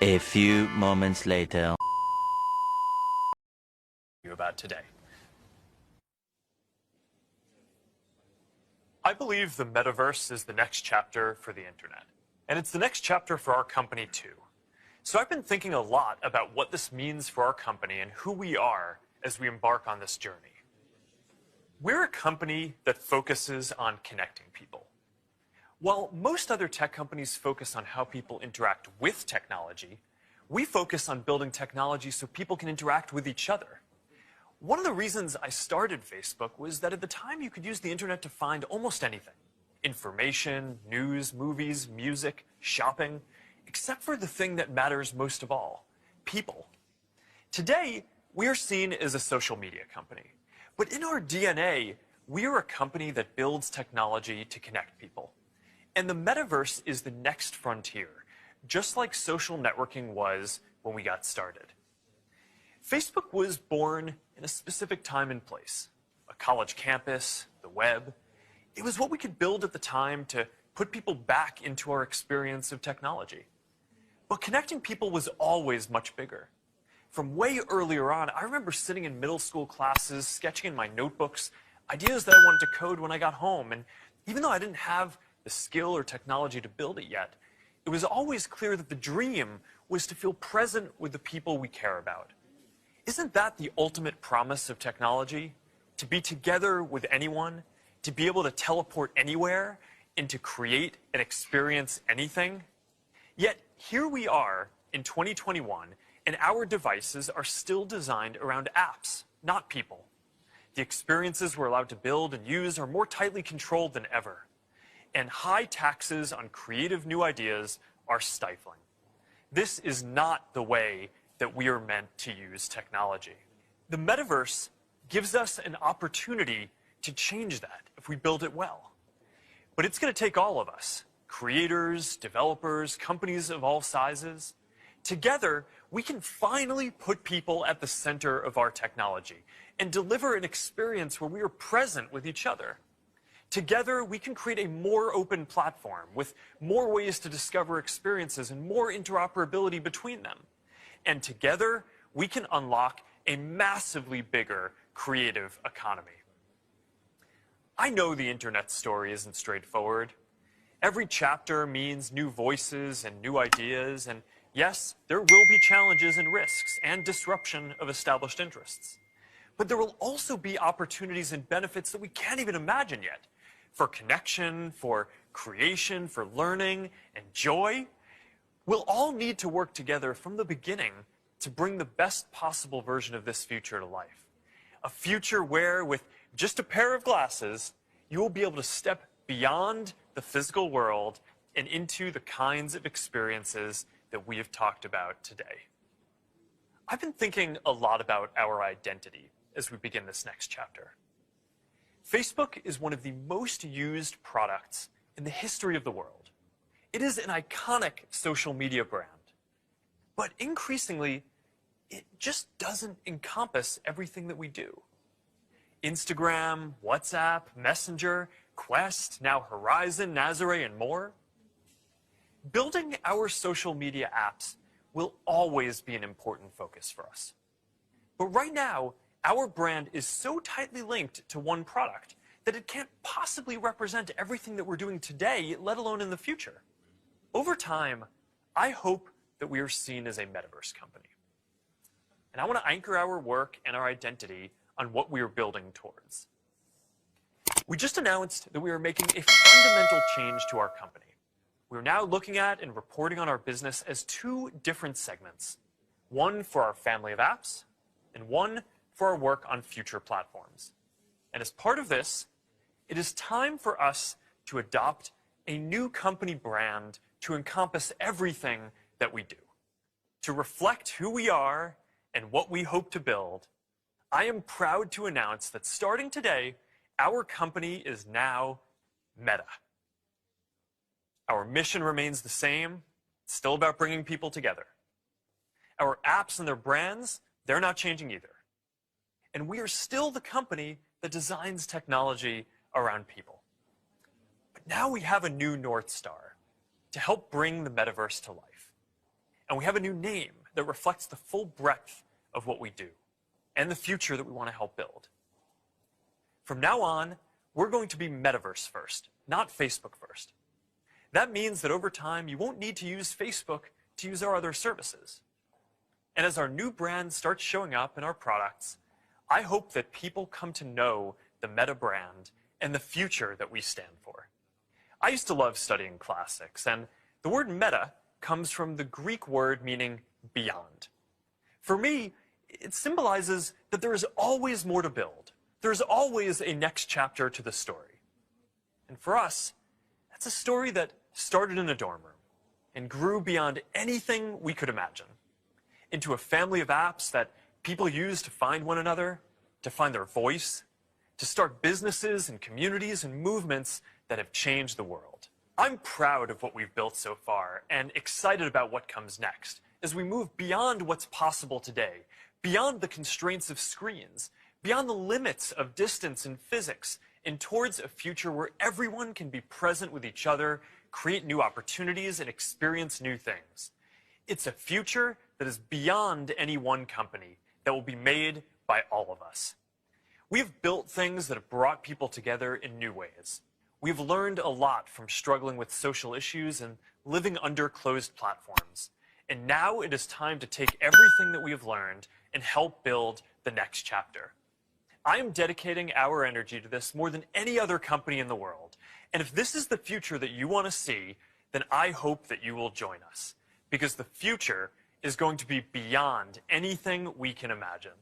A few moments later. About today. I believe the metaverse is the next chapter for the internet, and it's the next chapter for our company too. So I've been thinking a lot about what this means for our company and who we are as we embark on this journey. We're a company that focuses on connecting people. While most other tech companies focus on how people interact with technology, we focus on building technology so people can interact with each other. One of the reasons I started Facebook was that at the time you could use the internet to find almost anything. Information, news, movies, music, shopping, except for the thing that matters most of all, people. Today, we are seen as a social media company. But in our DNA, we are a company that builds technology to connect people. And the metaverse is the next frontier, just like social networking was when we got started. Facebook was born in a specific time and place, a college campus, the web. It was what we could build at the time to put people back into our experience of technology. But connecting people was always much bigger. From way earlier on, I remember sitting in middle school classes, sketching in my notebooks, ideas that I wanted to code when I got home. And even though I didn't have the skill or technology to build it yet, it was always clear that the dream was to feel present with the people we care about. Isn't that the ultimate promise of technology? To be together with anyone, to be able to teleport anywhere, and to create and experience anything? Yet, here we are in 2021, and our devices are still designed around apps, not people. The experiences we're allowed to build and use are more tightly controlled than ever. And high taxes on creative new ideas are stifling. This is not the way that we are meant to use technology. The metaverse gives us an opportunity to change that if we build it well. But it's going to take all of us, creators, developers, companies of all sizes. Together, we can finally put people at the center of our technology and deliver an experience where we are present with each other. Together, we can create a more open platform with more ways to discover experiences and more interoperability between them. And together, we can unlock a massively bigger creative economy. I know the internet story isn't straightforward. Every chapter means new voices and new ideas, and yes, there will be challenges and risks and disruption of established interests. But there will also be opportunities and benefits that we can't even imagine yet. For connection, for creation, for learning, and joy. We'll all need to work together from the beginning to bring the best possible version of this future to life. A future where, with just a pair of glasses, you will be able to step beyond the physical world and into the kinds of experiences that we have talked about today. I've been thinking a lot about our identity as we begin this next chapter. Facebook is one of the most used products in the history of the world. It is an iconic social media brand. But increasingly, it just doesn't encompass everything that we do. Instagram, WhatsApp, Messenger, Quest, now Horizon, Nazare, and more. Building our social media apps will always be an important focus for us. But right now, our brand is so tightly linked to one product that it can't possibly represent everything that we're doing today, let alone in the future. Over time, I hope that we are seen as a metaverse company. And I want to anchor our work and our identity on what we are building towards. We just announced that we are making a fundamental change to our company. We're now looking at and reporting on our business as two different segments. One for our family of apps, and one for our work on future platforms. And as part of this, it is time for us to adopt a new company brand to encompass everything that we do. To reflect who we are and what we hope to build, I am proud to announce that starting today, our company is now Meta. Our mission remains the same. It's still about bringing people together. Our apps and their brands, they're not changing either. And we are still the company that designs technology around people. But now we have a new North Star to help bring the metaverse to life. And we have a new name that reflects the full breadth of what we do and the future that we want to help build. From now on, we're going to be metaverse first, not Facebook first. That means that over time, you won't need to use Facebook to use our other services. And as our new brand starts showing up in our products, I hope that people come to know the Meta brand and the future that we stand for. I used to love studying classics, and the word meta comes from the Greek word meaning beyond. For me, it symbolizes that there is always more to build. There's always a next chapter to the story. And for us, that's a story that started in a dorm room and grew beyond anything we could imagine, into a family of apps that people use to find one another, to find their voice, to start businesses and communities and movements that have changed the world. I'm proud of what we've built so far and excited about what comes next as we move beyond what's possible today, beyond the constraints of screens, beyond the limits of distance and physics, and towards a future where everyone can be present with each other, create new opportunities, and experience new things. It's a future that is beyond any one company, that will be made by all of us. We have built things that have brought people together in new ways. We've learned a lot from struggling with social issues and living under closed platforms. And now it is time to take everything that we have learned and help build the next chapter. I am dedicating our energy to this more than any other company in the world. And if this is the future that you want to see, then I hope that you will join us. Because the future is going to be beyond anything we can imagine.